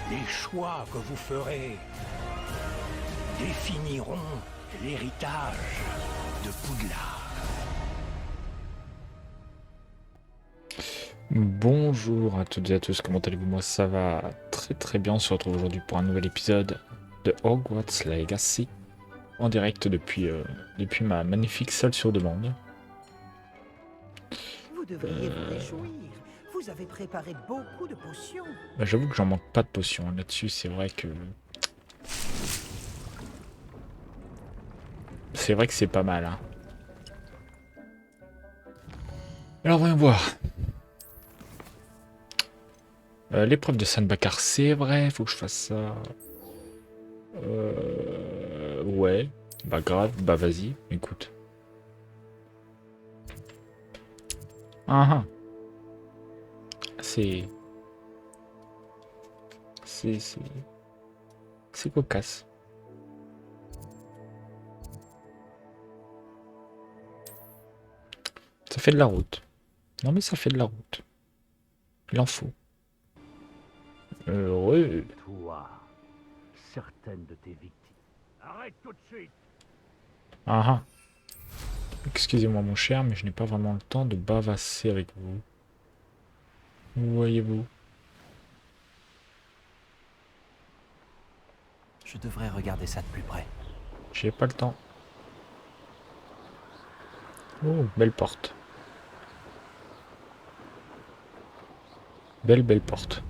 Les choix que vous ferez définiront l'héritage de Poudlard. Bonjour à toutes et à tous, comment allez-vous? Moi ça va très bien, on se retrouve aujourd'hui pour un nouvel épisode de Hogwarts Legacy en direct depuis ma magnifique salle sur demande. Vous devriez vous réjouir. Vous avez préparé beaucoup de potions. J'avoue que j'en manque pas de potions là-dessus, c'est vrai que c'est pas mal, hein. Alors voyons voir. L'épreuve de Sanbakar, c'est vrai, faut que je fasse ça. Ouais, bah grave, bah vas-y, écoute. Ah ah. C'est... C'est cocasse. Ça fait de la route. Non mais ça fait de la route. Il en faut. Ouais. Toi, certaines de tes victimes. Arrête tout de suite! Ah ah. Excusez-moi mon cher, mais je n'ai pas vraiment le temps de bavasser avec vous. Voyez-vous. Je devrais regarder ça de plus près. J'ai pas le temps. Oh, belle porte. Belle porte.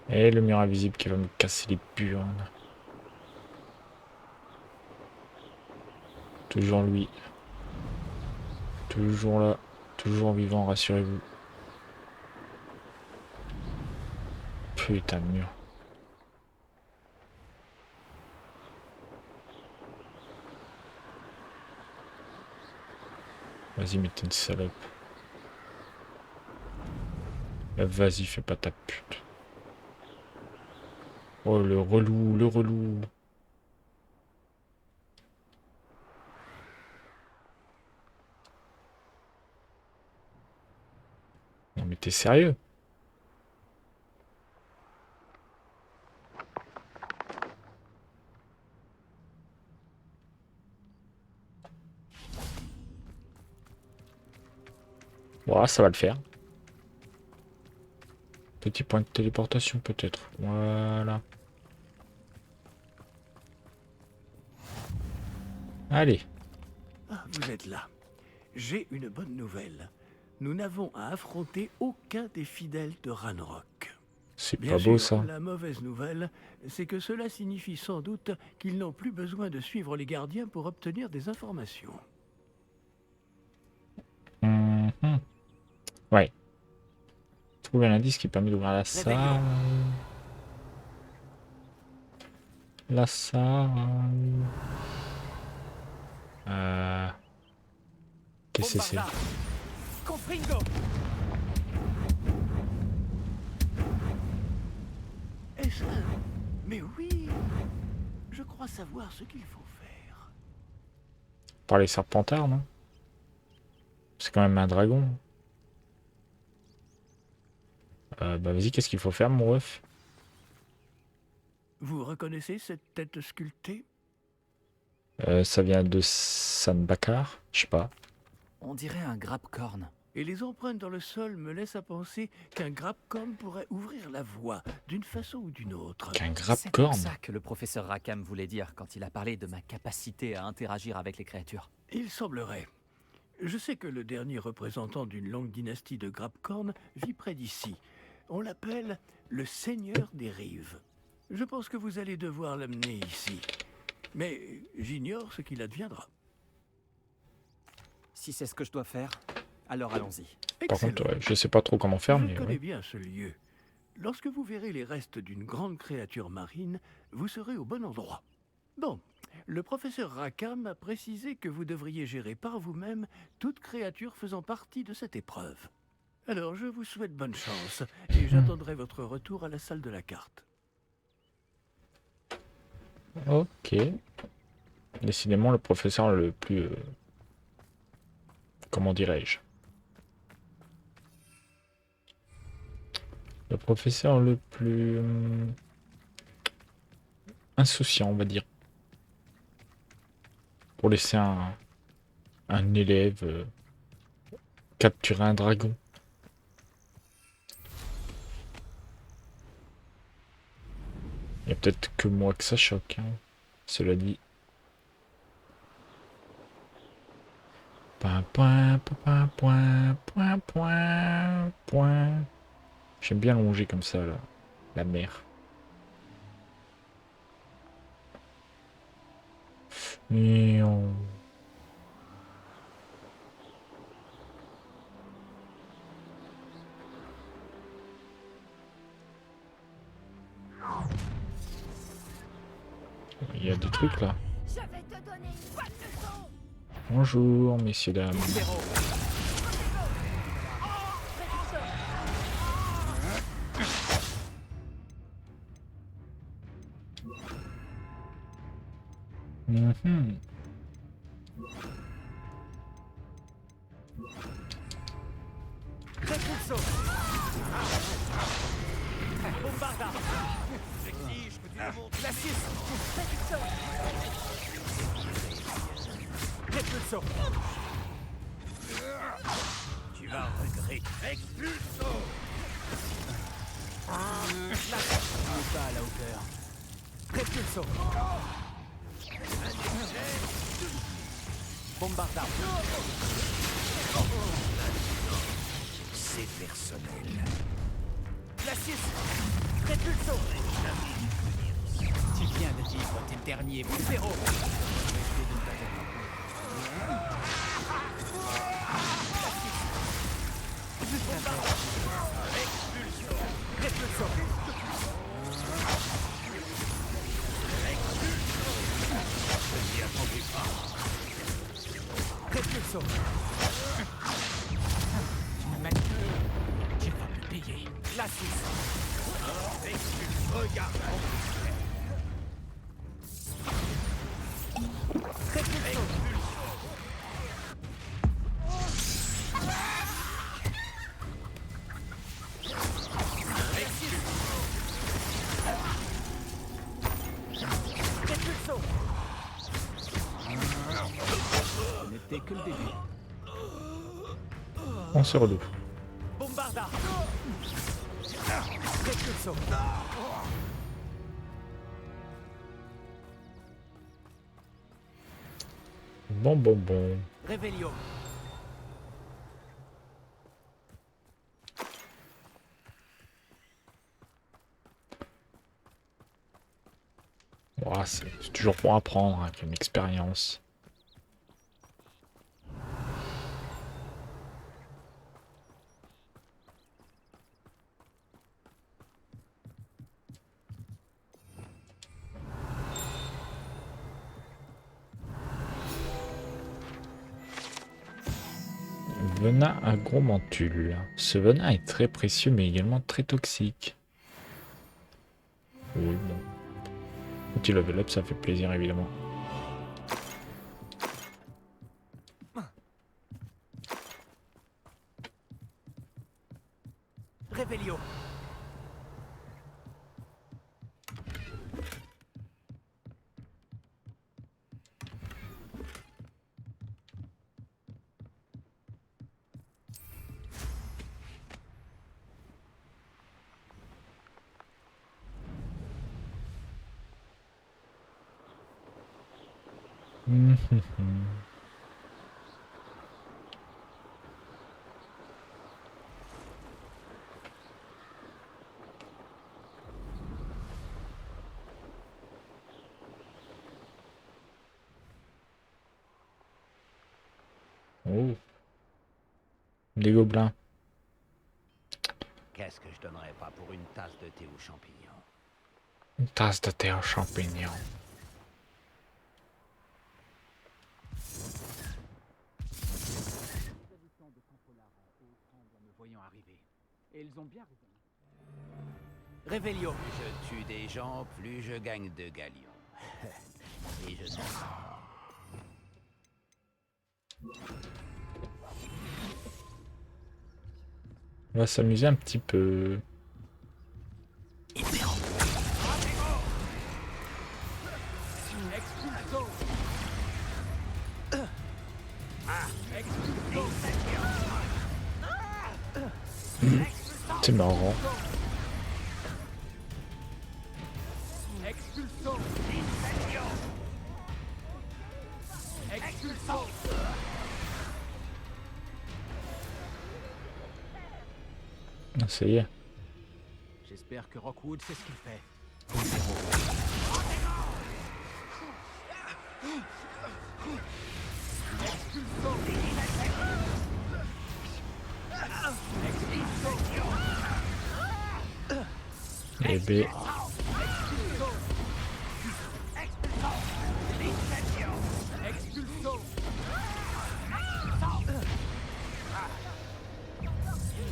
Et le mur invisible qui va me casser les burnes. Toujours lui. Toujours là. Toujours vivant, rassurez-vous. Putain de mur. Vas-y, mais t'es une salope. Vas-y, fais pas ta pute. Oh, le relou, le relou. Non mais t'es sérieux? Voilà, ça va le faire. Petit point de téléportation peut-être. Voilà. Allez. Ah, vous êtes là. J'ai une bonne nouvelle. Nous n'avons à affronter aucun des fidèles de Ranrock. C'est Bien pas beau sûr, ça. la mauvaise nouvelle, c'est que cela signifie sans doute qu'ils n'ont plus besoin de suivre les gardiens pour obtenir des informations. Mhm. Ouais. Trouver un indice qui permet d'ouvrir la salle. La salle. Qu'est-ce que c'est? Confringo. Est-ce un... Mais oui, je crois savoir ce qu'il faut faire. Par les serpentards, non? C'est quand même un dragon. Bah vas-y, qu'est-ce qu'il faut faire, mon ref? Vous reconnaissez cette tête sculptée? Ça vient de Sanbakar? Je sais pas. On dirait un grappe-corne. Et les empreintes dans le sol me laissent à penser qu'un Grabcom pourrait ouvrir la voie, d'une façon ou d'une autre. Qu'un C'est pour grappe-corne? ça que le professeur Rackham voulait dire quand il a parlé de ma capacité à interagir avec les créatures. Il semblerait. Je sais que le dernier représentant d'une longue dynastie de Grabcorn vit près d'ici. On l'appelle le Seigneur des Rives. Je pense que vous allez devoir l'amener ici. Mais j'ignore ce qu'il adviendra. Si c'est ce que je dois faire, alors allons-y. Par contre, Excellent. ouais, je sais pas trop comment faire, Je mais connais ouais. bien ce lieu. Lorsque vous verrez les restes d'une grande créature marine, vous serez au bon endroit. Bon, le professeur Rackham a précisé que vous devriez gérer par vous-même toute créature faisant partie de cette épreuve. Alors, je vous souhaite bonne chance, et j'attendrai votre retour à la salle de la carte. Ok. Décidément, le professeur le plus comment dirais-je, le professeur le plus insouciant, on va dire, pour laisser un élève capturer un dragon. Il y a peut-être que moi que ça choque, hein, cela dit. Point, point, point, point, point, point, point. J'aime bien longer comme ça, là, la mer. Et on... Il y a des trucs là. Je vais te donner une bonne leçon. Bonjour, messieurs, dames. Zéro. Mhm. Répulso. Bombarda. J'exige que tu me montres la 6. Répulso. Tu vas regretter. Expulso. Là, tu n'es pas à la hauteur. Répulso. Bombarda. C'est personnel. La 6. Répulso. Tu viens de vivre tes derniers zéro. Répulso. Répulso. Tu me manipules. Tu vas me payer. La 6. Regarde. Répulso. Répulso. Ce n'était que le début. On se redoute. Bombarda. Répulso. Bon, bon, bon. Revelio. Ouah, c'est toujours pour apprendre, hein, comme expérience. Venin agromantule. Ce venin est très précieux mais également très toxique. Oui, bon. Petit level up, ça fait plaisir évidemment. Revelio. Oh. Les gobelins. Qu'est-ce que je donnerais pas pour une tasse de thé aux champignons? Une tasse de thé aux champignons. Et ils ont bien raison. Revelio. Plus je tue des gens, plus je gagne de galions. Et je sais. On va s'amuser un petit peu. C'est marrant. Ah, ça y est. J'espère que Rockwood sait ce qu'il fait. Et B.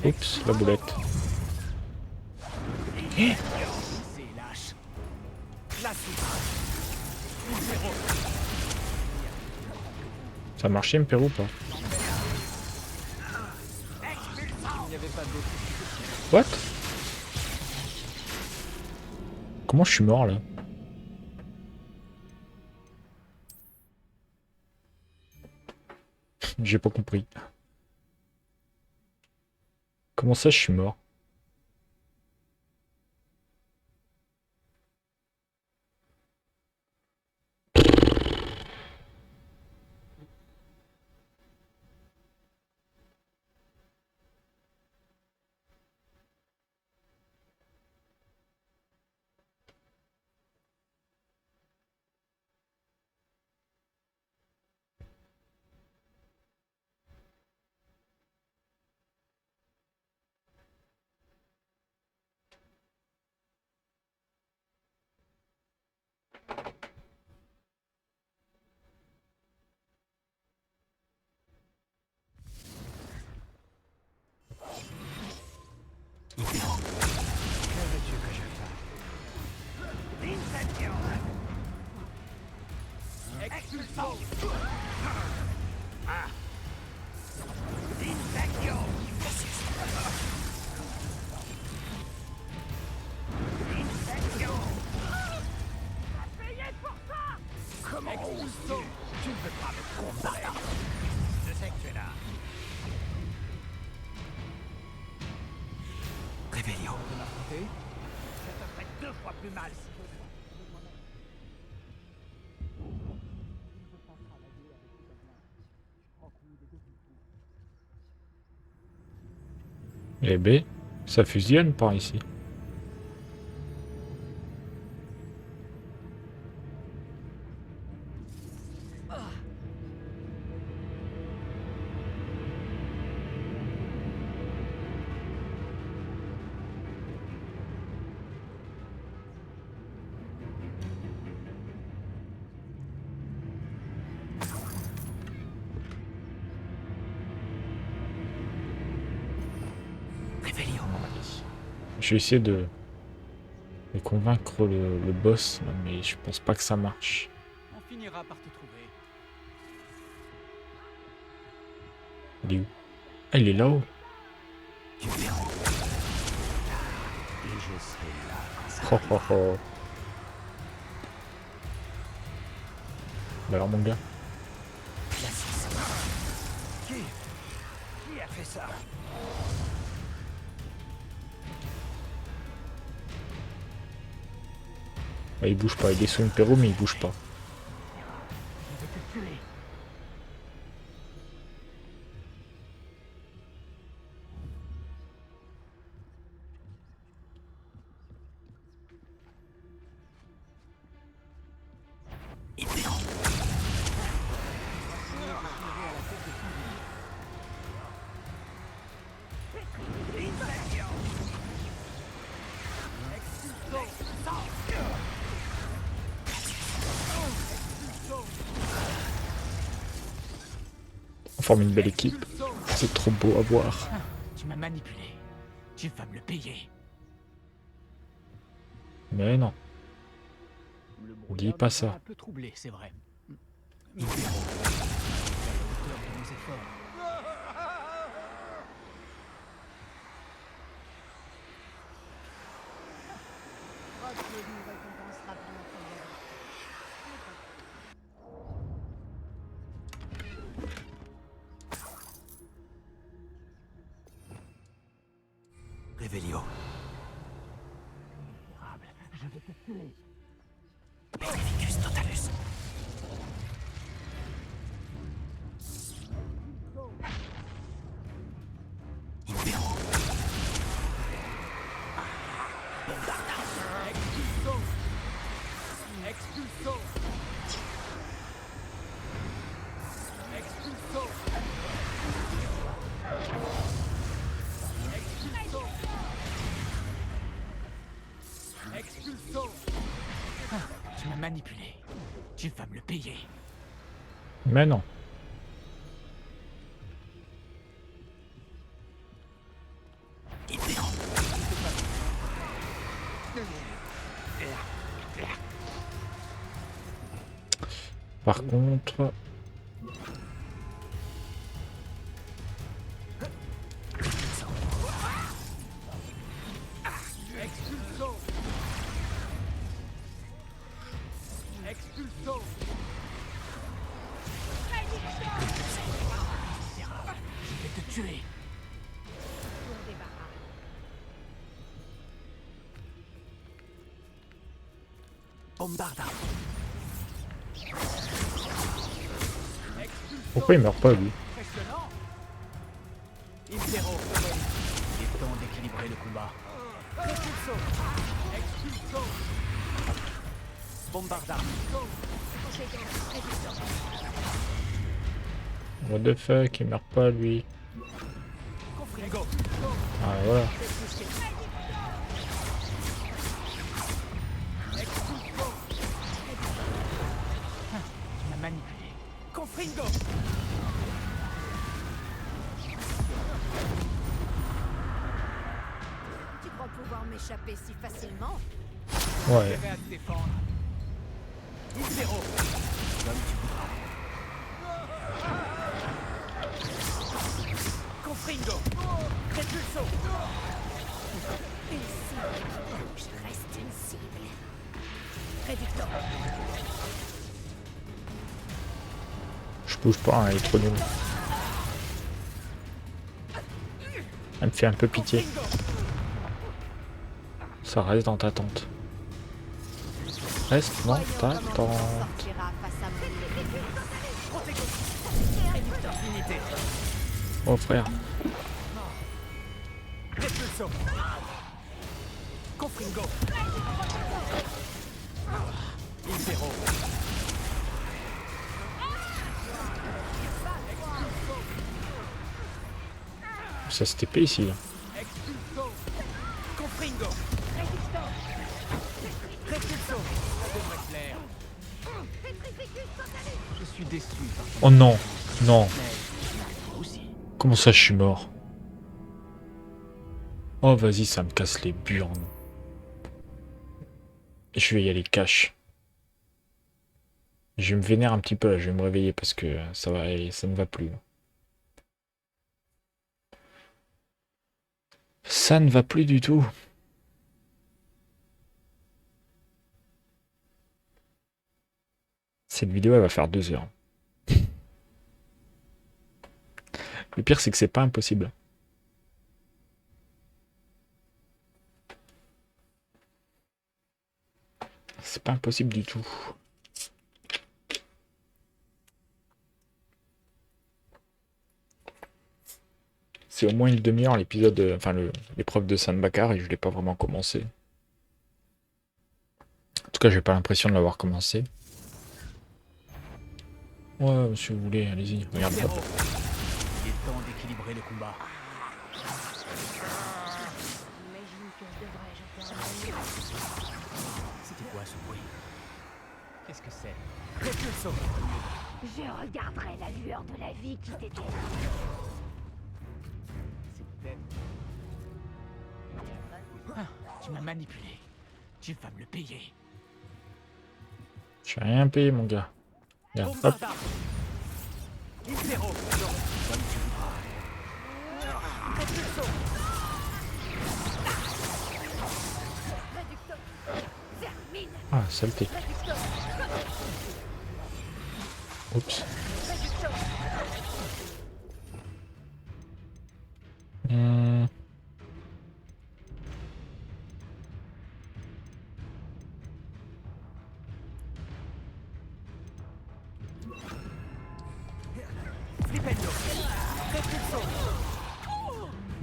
Oups, la boulette. C'est lâche. Ça a marché, Mpero ou pas? What? Comment je suis mort là? J'ai pas compris. Comment ça je suis mort? Et B, ça fusionne par ici. Je vais essayer de convaincre le boss, mais je pense pas que ça marche. On finira par te trouver. Il est où? Ah, il est là-haut. Et je serai là quand ça Oh oh oh. Bah alors mon gars. Qui a fait ça? Bah, il bouge pas, il est sous une perro mais il bouge pas. On forme une belle équipe. C'est trop beau à voir. Tu m'as manipulé. Tu vas me le payer. Mais non. Le Dis pas ça. Un peu troublé, c'est vrai. Mais à la hauteur de nos efforts. Tu m'as manipulé. Tu vas me le payer. Mais non. Par contre... Je vais te tuer. Bombarda. Pourquoi il meurt pas lui? Impressionnant. Impero. Il est temps d'équilibrer le combat. Expulso. Expulso. Bombarda. What the fuck, il meurt pas lui. Confringo. Ah voilà. Tu m'as manipulé. Confringo. Tu crois pouvoir m'échapper si facilement? Ouais. Prêt à te défendre. Impero. Comme tu voudras. Confringo. Repulso. Une cible. Je reste une cible. Réducteur. Je bouge pas, hein, il est trop nul. Elle me fait un peu pitié. Ça reste dans ta tente. Reste dans ta tente. Sortira face à mon Réducteur d'unité. Oh frère. Repulso. Confringo. Impero. Ça se TP ici. Expulso. Confringo. Repulso. Ça devrait te plaire. Je suis déçu par ton Oh non. Non. mais aussi. Comment ça je suis mort? Oh vas-y, ça me casse les burnes. Je vais y aller cash. Je vais me vénère un petit peu là, je vais me réveiller parce que ça ne va plus. Ça ne va plus du tout. Cette vidéo elle va faire 2 heures. Le pire c'est que c'est pas impossible. C'est pas impossible du tout. C'est au moins une demi-heure l'épisode, enfin l'épreuve de San Bakar et je l'ai pas vraiment commencé. En tout cas, j'ai pas l'impression de l'avoir commencé. Ouais, si vous voulez, allez-y, regarde. Impero. Il est temps d'équilibrer le combat. Imagine que je devrais jeter C'était quoi ce bruit? Qu'est-ce que c'est? Repulso. Je regarderai la lueur de la vie qui t'était. C'était... Ah, tu m'as manipulé. Tu vas me le payer. J'ai rien payé, mon gars. Regarde, hop. Bombarda. Impero. Comme tu voudras. Repulso. Réducteur. Vermine. Ah, saleté. Réducteur. Oups. Réducteur. Hmm. Flipendo. Repulso.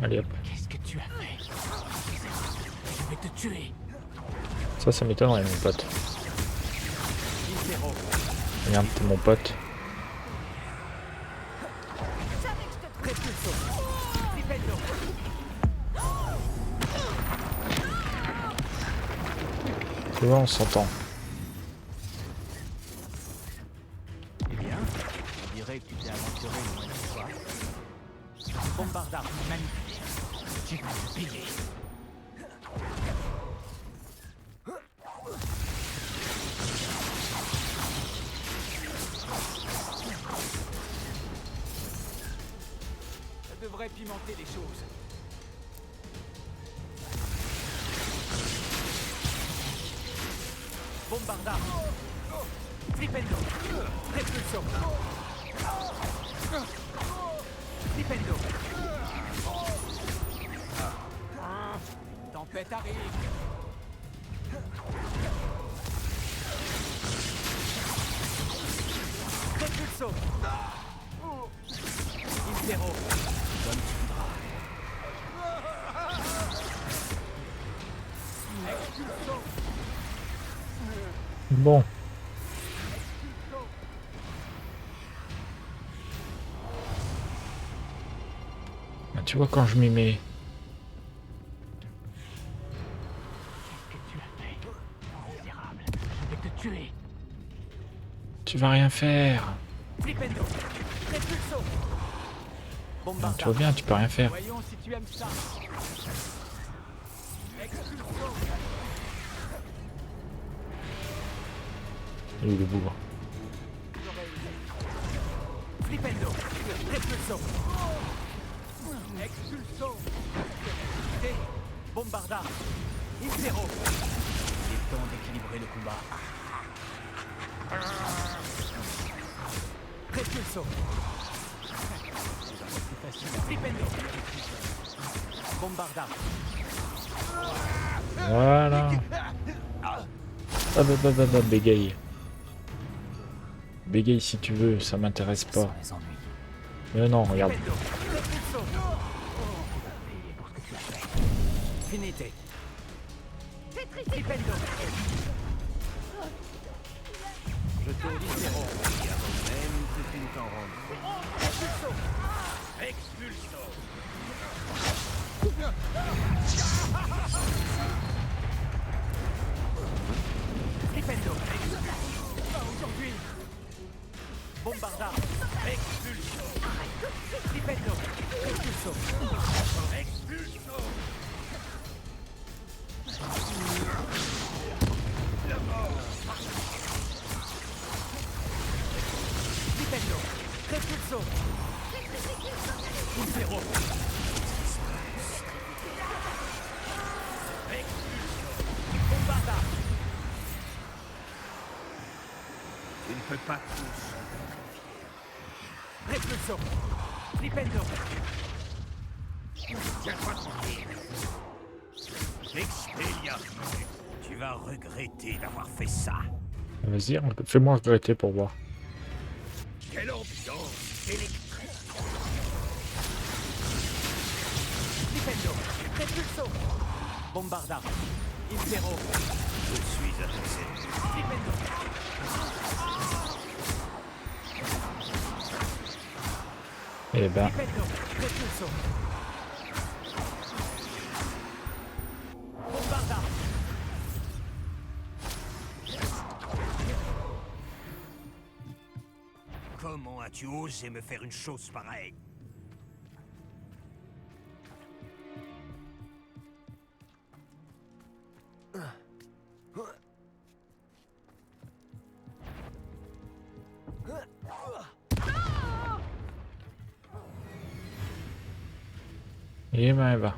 Allez hop. Qu'est-ce que tu as fait? Je vais te tuer. Ça m'étonnerait, mon pote. Regarde, t'es mon pote. Tu vois, on s'entend. Eh bien, on dirait que tu t'es aventuré loin de toi. Bombardard, magnifique. Tu vas te payer. Ça devrait pimenter les choses. Bombardard. Flipendo. Repulso. Flipendo. Tempête arrive. Repulso. Intero. Donne ce foudra. Expulso. Bon. Bah, tu vois, quand je m'y mets. Qu'est-ce que tu as fait? Misérable, je vais te tuer. Tu vas rien faire. Flipendo. Repulso. Non, tu Bombardard. vois bien, tu peux rien faire. Voyons si tu aimes ça. Expulso. Il est où le bougre? Flipendo. Repulso. Expulso. T. Bombardard. Intero. Il est temps d'équilibrer le combat. Repulso. C'est facile. Flipendo. Bombardard. Voilà. Bégaye. Bégaye si tu veux, ça m'intéresse pas. Sans les ennuis. Mais non, regarde. Flipendo. Repulso. Payer pour ce que tu as fait. Finité. Flipendo. Je te dis zéro. Même que tu ne t'en rendes. Expulso. Expulso. Flipendo. Pas aujourd'hui. Bombardard. Expulso. Flipendo. Expulso. Expulso. Flipendo. Repulso. Intero. Expulso. Bombardard. Tu ne peux pas tous. Repulso. Flipendo. Tiens-toi tranquille. Expelliarmus, tu vas regretter d'avoir fait ça. Vas-y, fais-moi regretter pour voir. Quelle ambiance électrique. Flipendo. Repulso. Bombardard. Intero. Je suis à ton service. Flipendo. Eh ben, Flipendo. Repulso. Bombardard. Comment as-tu osé me faire une chose pareille? eh ben, eh ben.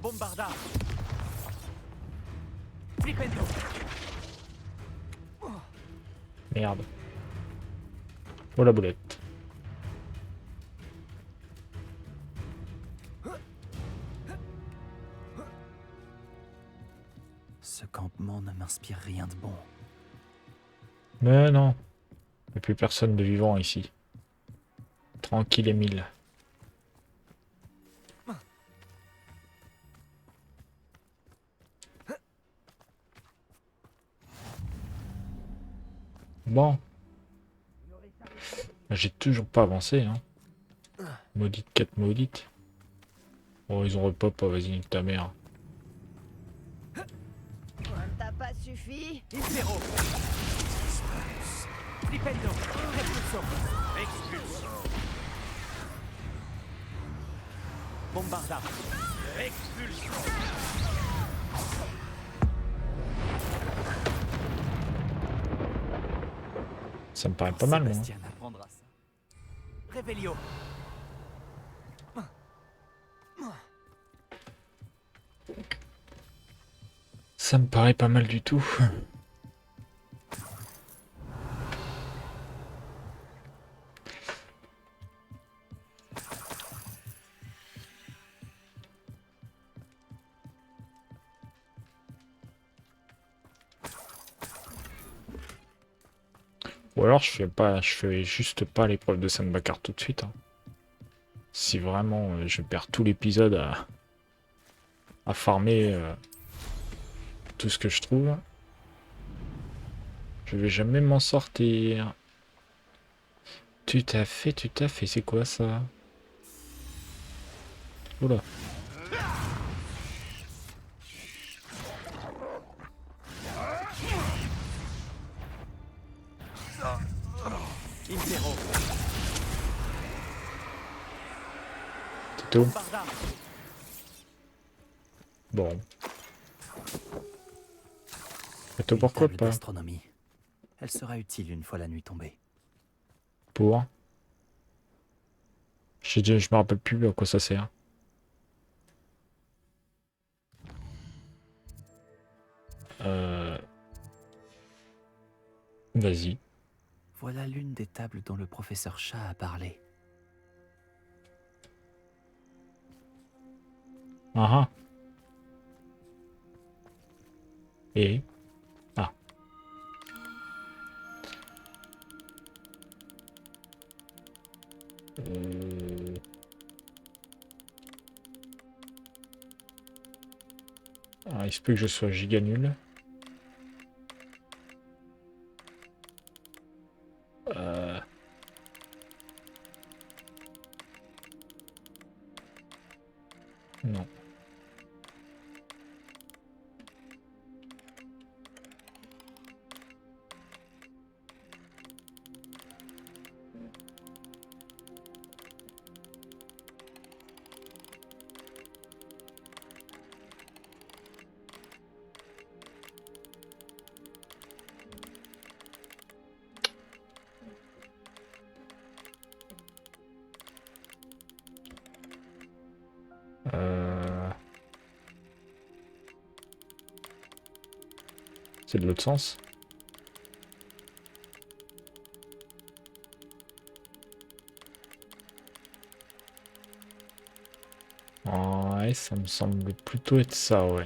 Bombardard. Flipendo. Merde. Oh la boulette. Ce campement ne m'inspire rien de bon. Mais non. Il n'y a plus personne de vivant ici. Tranquille Émile. Bon. J'ai toujours pas avancé, hein. Maudite 4 maudite. Oh, ils ont repop, oh, vas-y, nique ta mère. T'as pas suffi? Impero. Flipendo. Repulso. Expulsion. Bombarda. Expulsion. Ça me paraît pas mal, moi. Sébastien apprendra ça. Revelio. Ça me paraît pas mal du tout. Ou alors je fais juste pas l'épreuve de Sandbakar tout de suite, hein. Si vraiment je perds tout l'épisode à farmer tout ce que je trouve, je vais jamais m'en sortir. Tout à fait, c'est quoi ça? Oula. Impero. Tito. Bombarda. Bon. Tito, pourquoi Table pas? d'astronomie. Elle sera utile une fois la nuit tombée. Pour? Je me rappelle plus à quoi ça sert. Vas-y. Voilà l'une des tables dont le professeur Chat a parlé. Ah ah. Et? Ah. Ah, il se peut que je sois giga nul. Non. C'est de l'autre sens. Ouais, ça me semble plutôt être ça, ouais.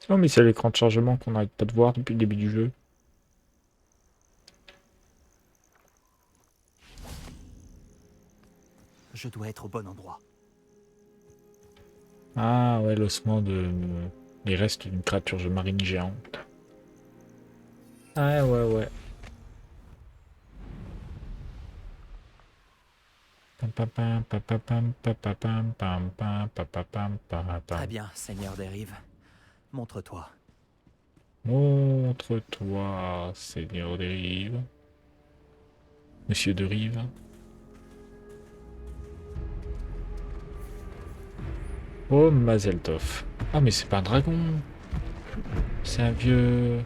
Oh mais c'est l'écran de chargement qu'on n'arrête pas de voir depuis le début du jeu. Je dois être au bon endroit. Ah ouais, l'ossement de... les restes d'une créature marine géante. Ah ouais. Très bien, Seigneur des Rives. Montre-toi. Montre-toi, Seigneur des Rives. Monsieur de Rive. Oh, Mazeltov. Ah, mais c'est pas un dragon. C'est un vieux...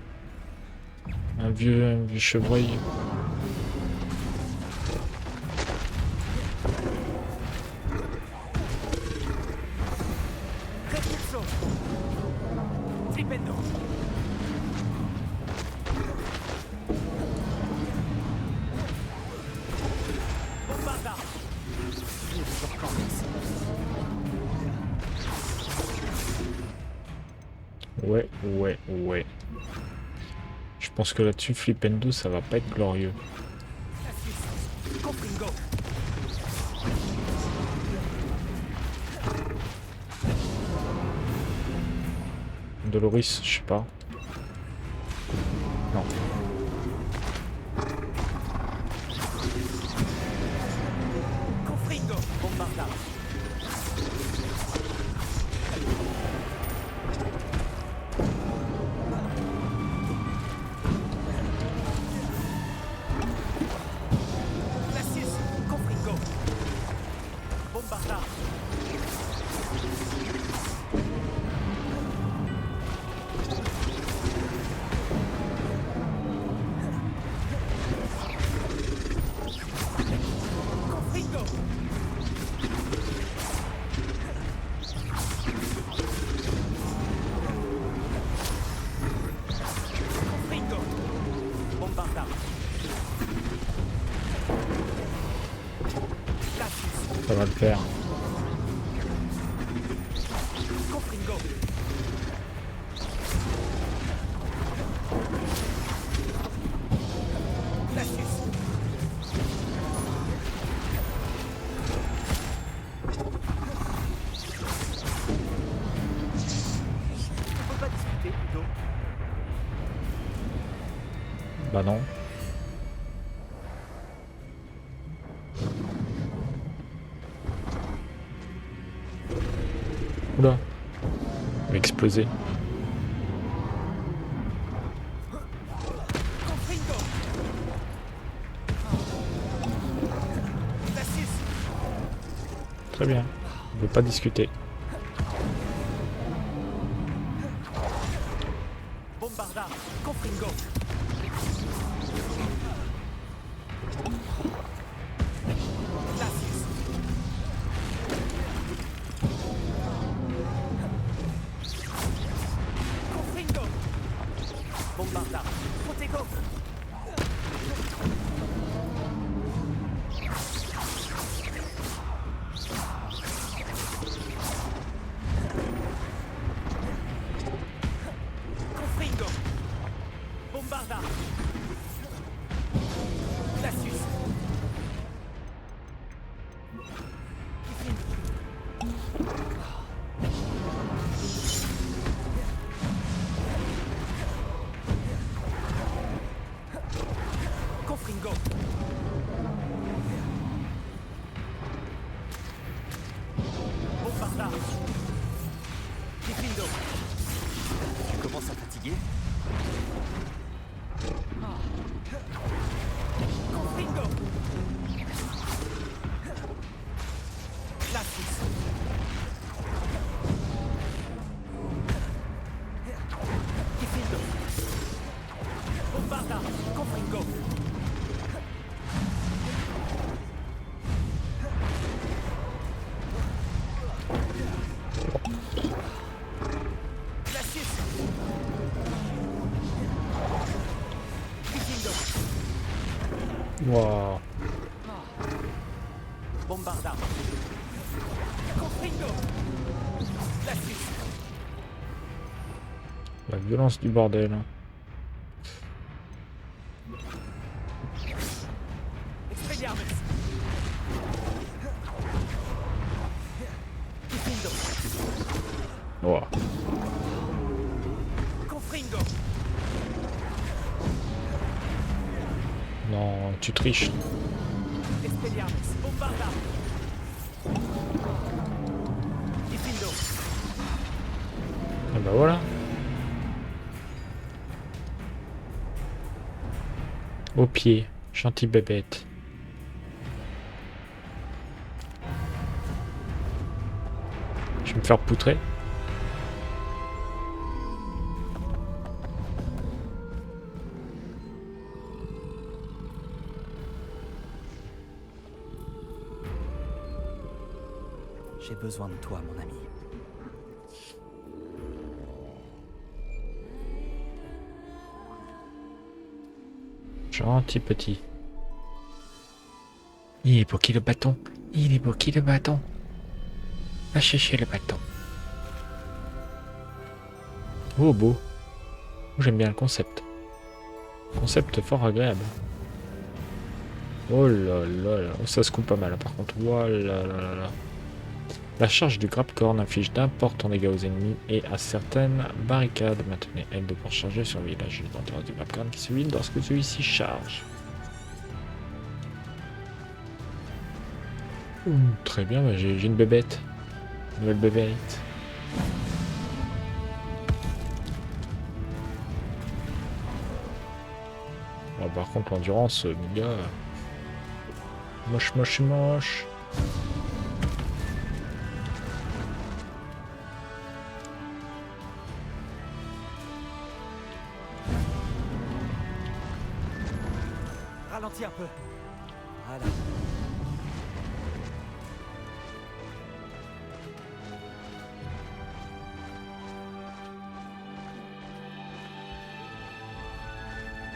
Un vieux chevreuil. Repulso. Flipendo. Bombarda. Il est toujours campé ici. Ouais. Je pense que là-dessus, Flipendo, ça va pas être glorieux. Confringo. Doloris, je sais pas. Non. Confringo. Bombardard. Glacius. Confringo. Bombardard. Confringo. Confringo. Bombardard. Glacius. Ça va le faire. Confringo. Glacius. On peut pas discuter plutôt. Bah non. Oula. Il va exploser. Confringo. Glacius. Très bien. On veut pas discuter. Bombardard. Confringo. Glacius. Confringo. Bombardard. Protego. Confringo. Bombardard. Glacius. Confringo. Bombardard. Diffindo. Tu commences à fatiguer? Confringo. Glacius. Diffindo. Bombardard. Confringo. Glacius. Diffindo. Waouh. Bombardard. Confringo. Glacius. La violence du bordel. Expelliarmus. Diffindo. Waouh. Confringo. Non, tu triches. Expelliarmus. Bombardard. Diffindo. Et bah voilà. Au pied, gentille bébête. Je vais me faire poutrer. J'ai besoin de toi, mon ami. Gentil petit. Il est beau qui le bâton. Il est beau qui le bâton. Va chercher le bâton. Oh, beau. J'aime bien le concept. Concept fort agréable. Oh là là là. Oh, ça se coupe pas mal, par contre. Oh là là là là. La charge du Grabcorn inflige d'importants dégâts aux ennemis et à certaines barricades. Maintenez L2 pour charger sur le village. L'endurance du Grabcorn qui se vide lorsque celui-ci charge. Très bien, bah j'ai une bébête. Une nouvelle bébête. Bon, par contre, l'endurance, mon gars. Moche, moche, moche. Ralentis un peu. Voilà.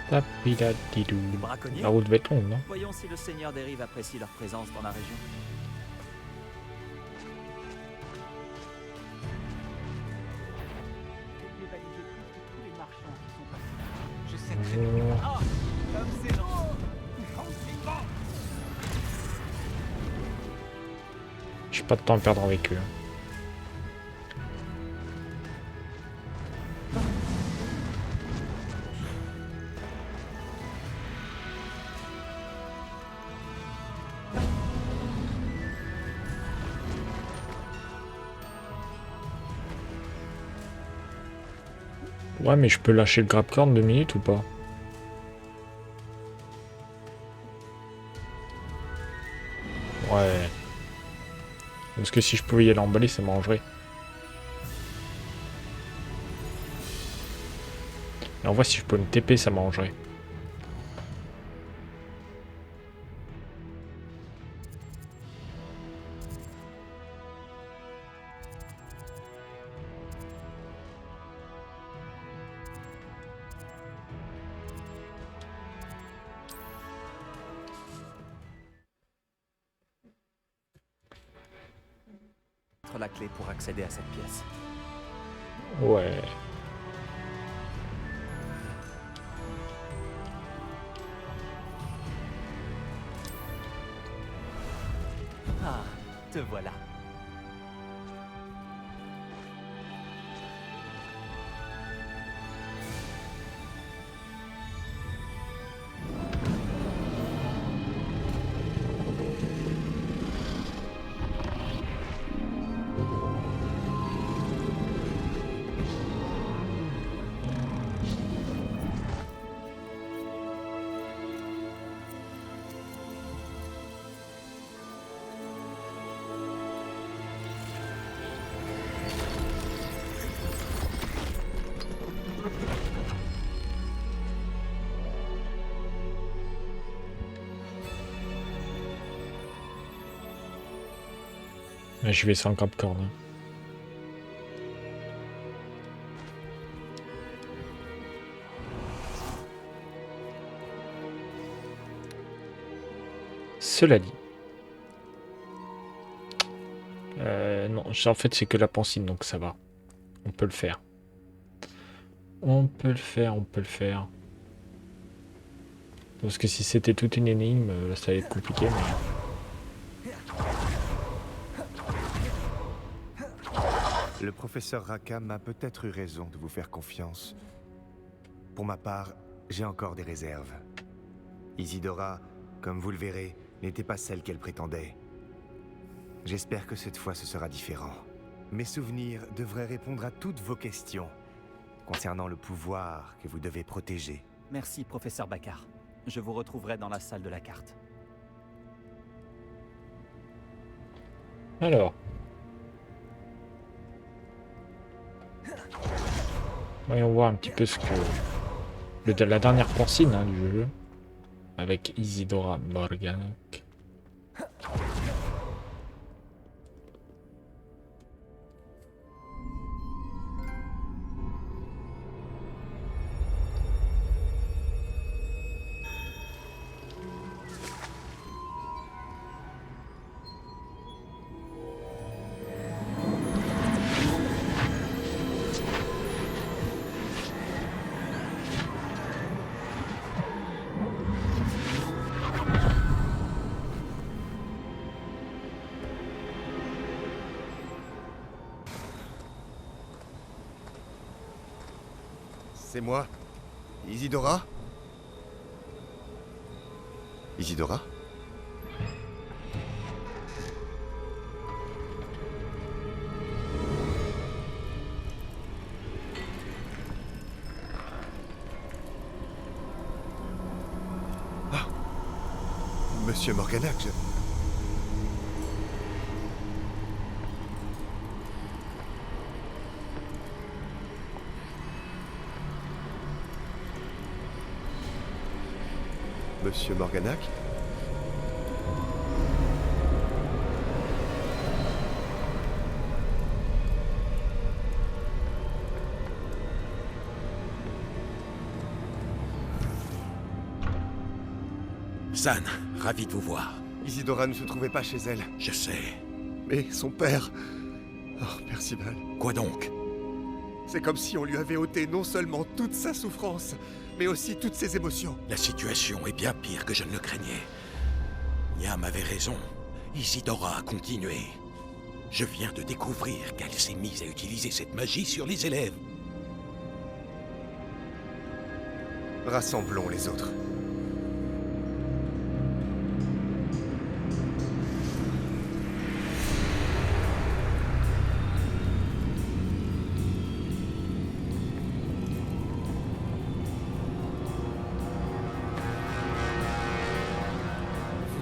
Tapidadidou. Les braconniers. La route va être longue, non? Voyons si le Seigneur des Rives apprécie leur présence dans la région. J'ai balisé presque tous les marchands qui sont passés là. Je sais très bien. Oh. Ah, comme c'est long. J'ai pas de temps à perdre avec eux. Ouais, mais je peux lâcher le Grabcorn 2 minutes ou pas? Ouais. Parce que si je pouvais y aller emballer, ça m'arrangerait. Et en vrai, si je peux me TP, ça m'arrangerait. La clé pour accéder à cette pièce. Ouais. Ah, te voilà. Mais je vais sans Grabcorn. Hein. Cela dit. Non, en fait c'est que la pancine, donc ça va. On peut le faire. On peut le faire, on peut le faire. Parce que si c'était toute une énigme, là ça allait être compliqué. Mais... Le professeur Rackham a peut-être eu raison de vous faire confiance. Pour ma part, j'ai encore des réserves. Isidora, comme vous le verrez, n'était pas celle qu'elle prétendait. J'espère que cette fois ce sera différent. Mes souvenirs devraient répondre à toutes vos questions concernant le pouvoir que vous devez protéger. Merci, professeur Baccar. Je vous retrouverai dans la salle de la carte. Alors. Voyons voir un petit peu ce que... la dernière pancine hein, du jeu. Avec Isidora Morganac. C'est moi. Isidora? Isidora? Ah! Monsieur Morganac, Monsieur Morganac? Zan, ravi de vous voir. Isidora ne se trouvait pas chez elle. Je sais. Mais son père... Oh, Percival. Quoi donc? C'est comme si on lui avait ôté non seulement toute sa souffrance, mais aussi toutes ses émotions. La situation est bien pire que je ne le craignais. Niam avait raison. Isidora a continué. Je viens de découvrir qu'elle s'est mise à utiliser cette magie sur les élèves. Rassemblons les autres.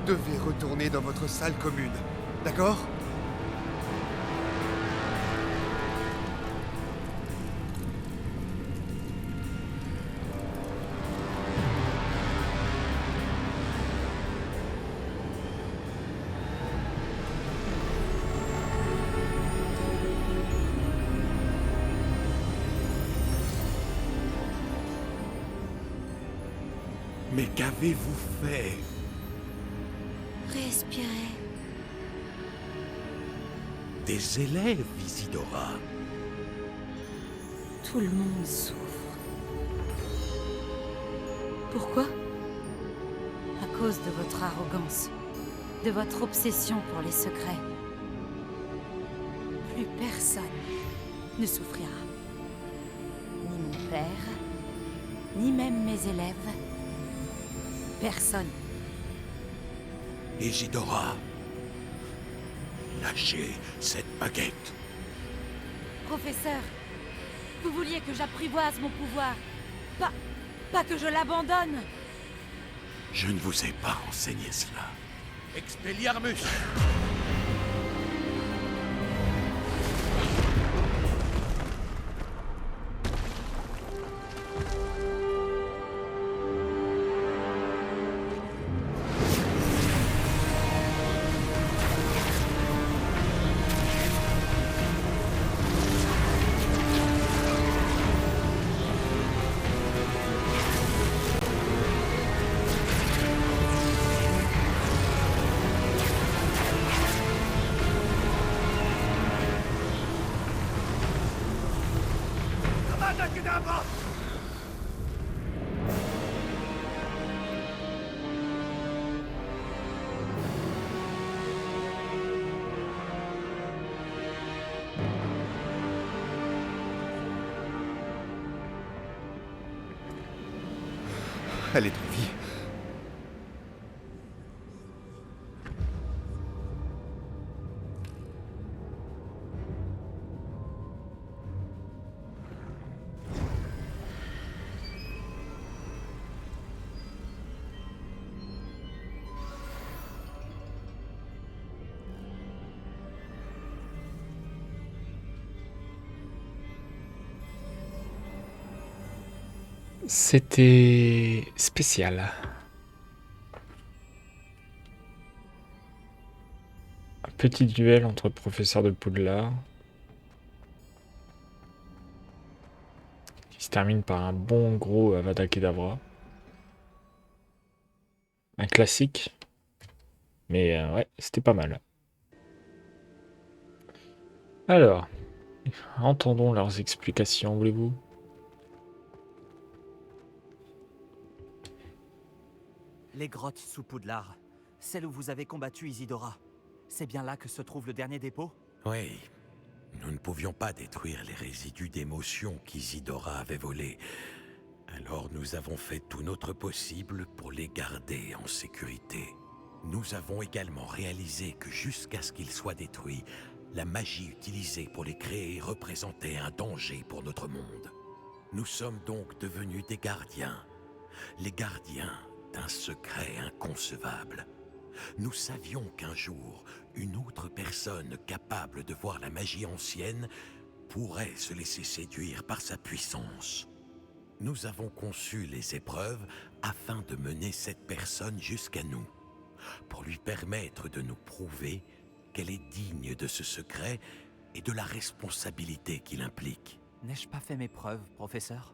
Vous devez retourner dans votre salle commune, d'accord? Mais qu'avez-vous fait? Respirez. Des élèves, Isidora. Tout le monde souffre. Pourquoi? À cause de votre arrogance, de votre obsession pour les secrets. Plus personne ne souffrira. Ni mon père, ni même mes élèves. Personne. Isidora. Lâchez cette baguette. Professeur, vous vouliez que j'apprivoise mon pouvoir. Pas que je l'abandonne. Je ne vous ai pas enseigné cela. Expelliarmus! Elle est en vie. C'était spécial. Un petit duel entre professeurs de Poudlard qui se termine par un bon gros Avada Kedavra. Un classique, mais ouais, c'était pas mal. Alors, entendons leurs explications, voulez-vous? Les grottes sous Poudlard, celle où vous avez combattu Isidora. C'est bien là que se trouve le dernier dépôt? Oui. Nous ne pouvions pas détruire les résidus d'émotions qu'Isidora avait volés. Alors nous avons fait tout notre possible pour les garder en sécurité. Nous avons également réalisé que jusqu'à ce qu'ils soient détruits, la magie utilisée pour les créer représentait un danger pour notre monde. Nous sommes donc devenus des gardiens. Les gardiens d'un secret inconcevable. Nous savions qu'un jour, une autre personne capable de voir la magie ancienne pourrait se laisser séduire par sa puissance. Nous avons conçu les épreuves afin de mener cette personne jusqu'à nous, pour lui permettre de nous prouver qu'elle est digne de ce secret et de la responsabilité qu'il implique. N'ai-je pas fait mes preuves, professeur?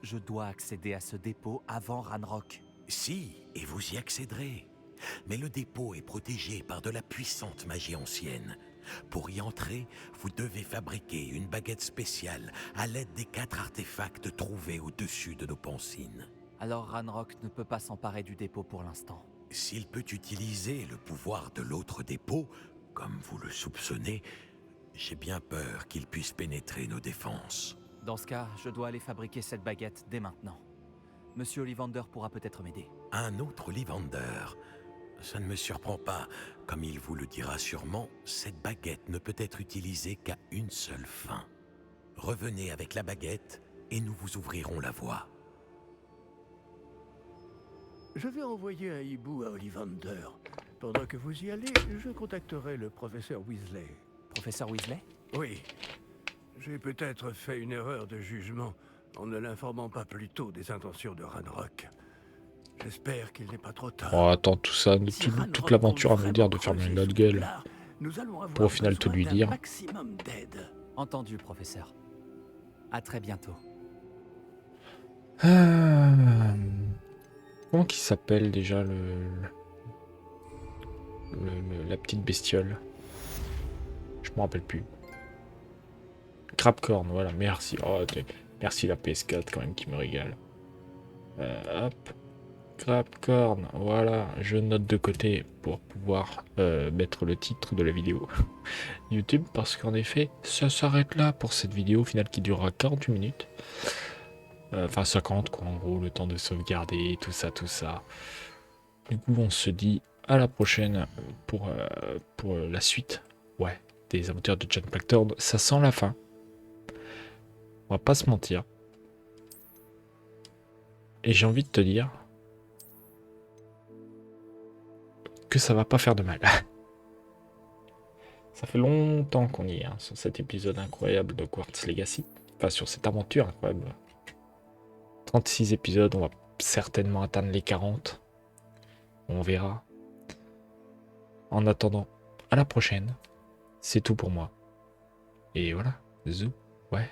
Je dois accéder à ce dépôt avant Ranrock. Si, et vous y accéderez. Mais le dépôt est protégé par de la puissante magie ancienne. Pour y entrer, vous devez fabriquer une baguette spéciale à l'aide des 4 artefacts trouvés au-dessus de nos pancines. Alors Ranrock ne peut pas s'emparer du dépôt pour l'instant. S'il peut utiliser le pouvoir de l'autre dépôt, comme vous le soupçonnez, j'ai bien peur qu'il puisse pénétrer nos défenses. Dans ce cas, je dois aller fabriquer cette baguette dès maintenant. Monsieur Ollivander pourra peut-être m'aider. Un autre Ollivander? Ça ne me surprend pas. Comme il vous le dira sûrement, cette baguette ne peut être utilisée qu'à une seule fin. Revenez avec la baguette et nous vous ouvrirons la voie. Je vais envoyer un hibou à Ollivander. Pendant que vous y allez, je contacterai le professeur Weasley. Professeur Weasley? Oui. J'ai peut-être fait une erreur de jugement en ne l'informant pas plus tôt des intentions de Ranrock. J'espère qu'il n'est pas trop tard. Oh, attends, tout ça, Si toute Ranrock l'aventure à compte nous dire de vraiment fermer creuser notre sous gueule. Poudlard, nous allons avoir Pour au final tout besoin lui d'un dire. maximum d'aide. Entendu, professeur. À très bientôt. Comment qu'il s'appelle déjà la petite bestiole? Je me rappelle plus. Crabcorn, voilà, merci. Oh, merci la PS4 quand même qui me régale. Hop. Crabcorn, voilà, je note de côté pour pouvoir mettre le titre de la vidéo YouTube, parce qu'en effet, ça s'arrête là pour cette vidéo au final qui durera 48 minutes. Enfin 50 quoi, en gros, le temps de sauvegarder, tout ça, tout ça. Du coup, on se dit à la prochaine pour la suite, ouais, des aventures de John Blackthorn. Ça sent la fin. On va pas se mentir. Et j'ai envie de te dire que ça va pas faire de mal. Ça fait longtemps qu'on y est, hein, sur cet épisode incroyable de Hogwarts Legacy. Enfin, sur cette aventure incroyable. 36 épisodes, on va certainement atteindre les 40. On verra. En attendant, à la prochaine. C'est tout pour moi. Et voilà. Zou. Ouais.